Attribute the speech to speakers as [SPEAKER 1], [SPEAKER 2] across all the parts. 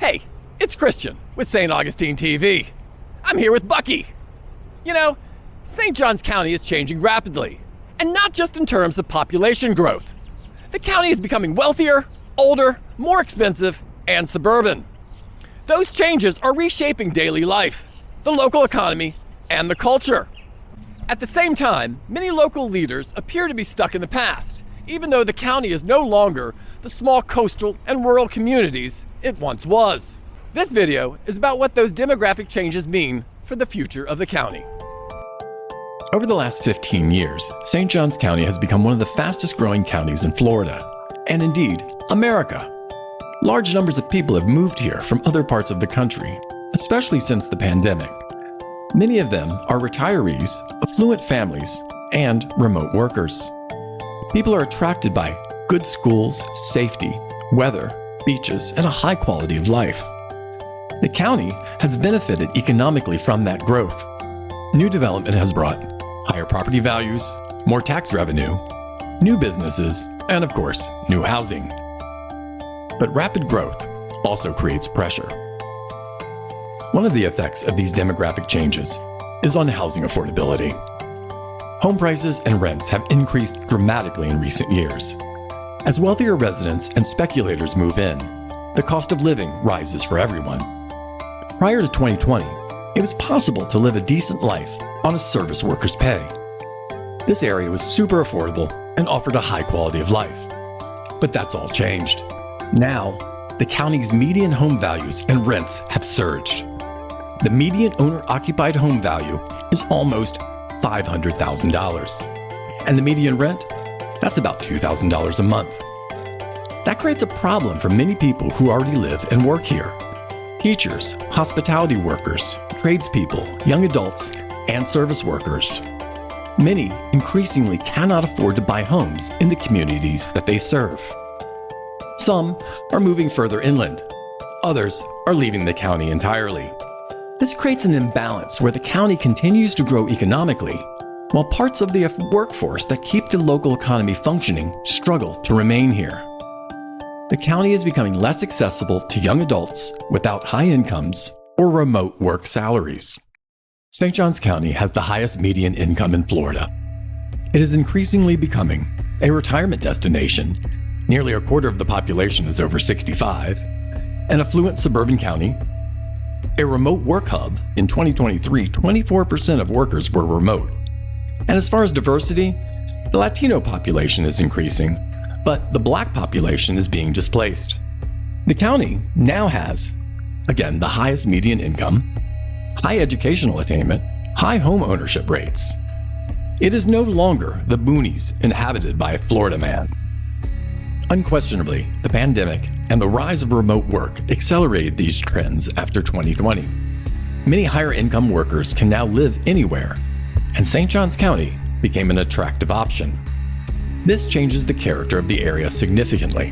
[SPEAKER 1] Hey, it's Christian with St. Augustine TV. I'm here with Bucky. You know, St. Johns County is changing rapidly, and not just in terms of population growth. The county is becoming wealthier, older, more expensive, and suburban. Those changes are reshaping daily life, the local economy, and the culture. At the same time, many local leaders appear to be stuck in the past, even though the county is no longer the small coastal and rural communities it once was. This video is about what those demographic changes mean for the future of the county.
[SPEAKER 2] Over the last 15 years, St. Johns County has become one of the fastest growing counties in Florida, and indeed, America. Large numbers of people have moved here from other parts of the country, especially since the pandemic. Many of them are retirees, affluent families, and remote workers. People are attracted by good schools, safety, weather, beaches, and a high quality of life. The county has benefited economically from that growth. New development has brought higher property values, more tax revenue, new businesses, and of course, new housing. But rapid growth also creates pressure. One of the effects of these demographic changes is on housing affordability. Home prices and rents have increased dramatically in recent years. As wealthier residents and speculators move in, the cost of living rises for everyone. Prior to 2020, it was possible to live a decent life on a service worker's pay. This area was super affordable and offered a high quality of life. But that's all changed. Now, the county's median home values and rents have surged. The median owner-occupied home value is almost $500,000. And the median rent? That's about $2,000 a month. That creates a problem for many people who already live and work here. Teachers, hospitality workers, tradespeople, young adults, and service workers. Many increasingly cannot afford to buy homes in the communities that they serve. Some are moving further inland. Others are leaving the county entirely. This creates an imbalance where the county continues to grow economically, while parts of the workforce that keep the local economy functioning struggle to remain here. The county is becoming less accessible to young adults without high incomes or remote work salaries. St. Johns County has the highest median income in Florida. It is increasingly becoming a retirement destination. Nearly a quarter of the population is over 65, an affluent suburban county, a remote work hub. In 2023, 24% of workers were remote. And as far as diversity, the Latino population is increasing, but the Black population is being displaced. The county now has, again, the highest median income, high educational attainment, high home ownership rates. It is no longer the boonies inhabited by a Florida man. Unquestionably, the pandemic and the rise of remote work accelerated these trends after 2020. Many higher income workers can now live anywhere, and St. Johns County became an attractive option. This changes the character of the area significantly.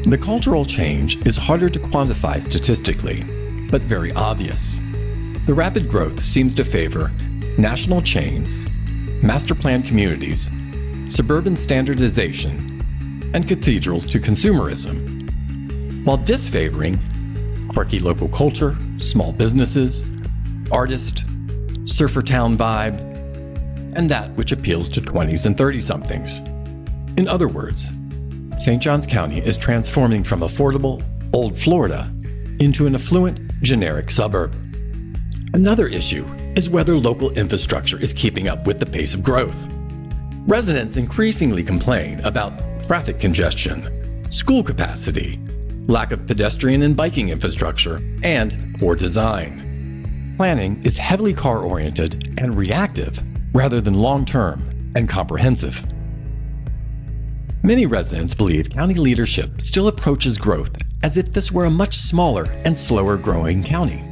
[SPEAKER 2] The cultural change is harder to quantify statistically, but very obvious. The rapid growth seems to favor national chains, master planned communities, suburban standardization, and cathedrals to consumerism, while disfavoring quirky local culture, small businesses, artists, surfer town vibe, and that which appeals to 20s and 30-somethings. In other words, St. Johns County is transforming from affordable, old Florida into an affluent, generic suburb. Another issue is whether local infrastructure is keeping up with the pace of growth. Residents increasingly complain about traffic congestion, school capacity, lack of pedestrian and biking infrastructure, and poor design. Planning is heavily car-oriented and reactive rather than long-term and comprehensive. Many residents believe county leadership still approaches growth as if this were a much smaller and slower-growing county.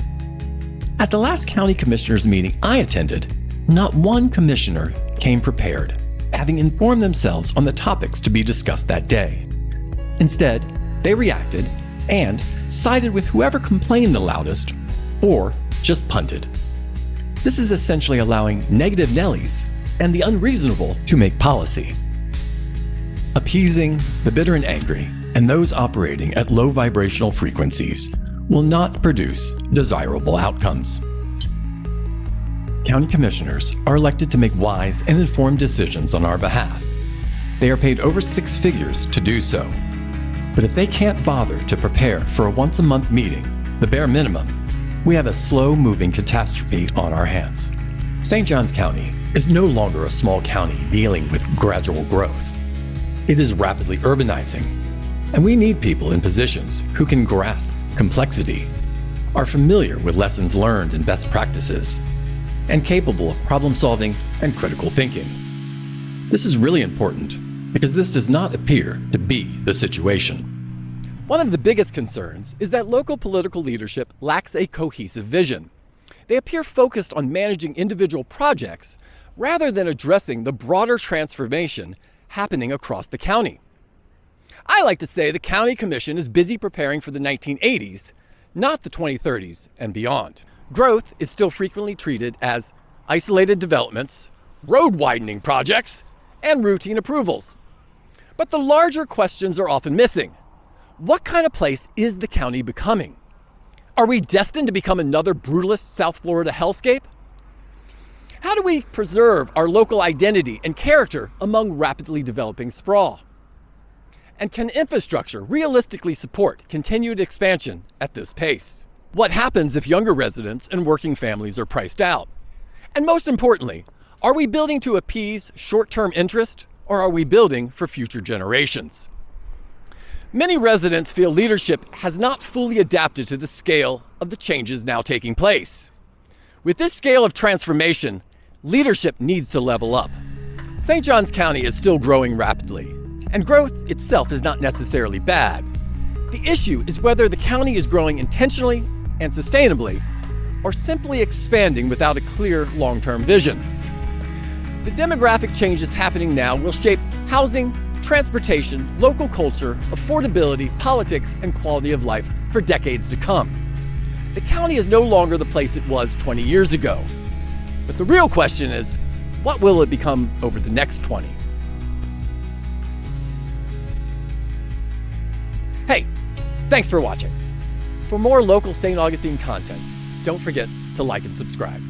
[SPEAKER 2] At the last county commissioners meeting I attended, not one commissioner came prepared, having informed themselves on the topics to be discussed that day. Instead, they reacted and sided with whoever complained the loudest or just punted. This is essentially allowing negative Nellies and the unreasonable to make policy. Appeasing the bitter and angry and those operating at low vibrational frequencies will not produce desirable outcomes. County commissioners are elected to make wise and informed decisions on our behalf. They are paid over six figures to do so. But if they can't bother to prepare for a once-a-month meeting, the bare minimum, we have a slow-moving catastrophe on our hands. St. Johns County is no longer a small county dealing with gradual growth. It is rapidly urbanizing, and we need people in positions who can grasp complexity, are familiar with lessons learned and best practices, and capable of problem-solving and critical thinking. This is really important because this does not appear to be the situation.
[SPEAKER 1] One of the biggest concerns is that local political leadership lacks a cohesive vision. They appear focused on managing individual projects rather than addressing the broader transformation happening across the county. I like to say the county commission is busy preparing for the 1980s, not the 2030s and beyond. Growth is still frequently treated as isolated developments, road widening projects, and routine approvals. But the larger questions are often missing. What kind of place is the county becoming? Are we destined to become another brutalist South Florida hellscape? How do we preserve our local identity and character among rapidly developing sprawl? And can infrastructure realistically support continued expansion at this pace? What happens if younger residents and working families are priced out? And most importantly, are we building to appease short-term interest, or are we building for future generations? Many residents feel leadership has not fully adapted to the scale of the changes now taking place. With this scale of transformation, leadership needs to level up. St. Johns County is still growing rapidly, and growth itself is not necessarily bad. The issue is whether the county is growing intentionally and sustainably, or simply expanding without a clear long-term vision. The demographic changes happening now will shape housing, transportation, local culture, affordability, politics, and quality of life for decades to come. The county is no longer the place it was 20 years ago. But the real question is, what will it become over the next 20? Hey, thanks for watching. For more local St. Augustine content, don't forget to like and subscribe.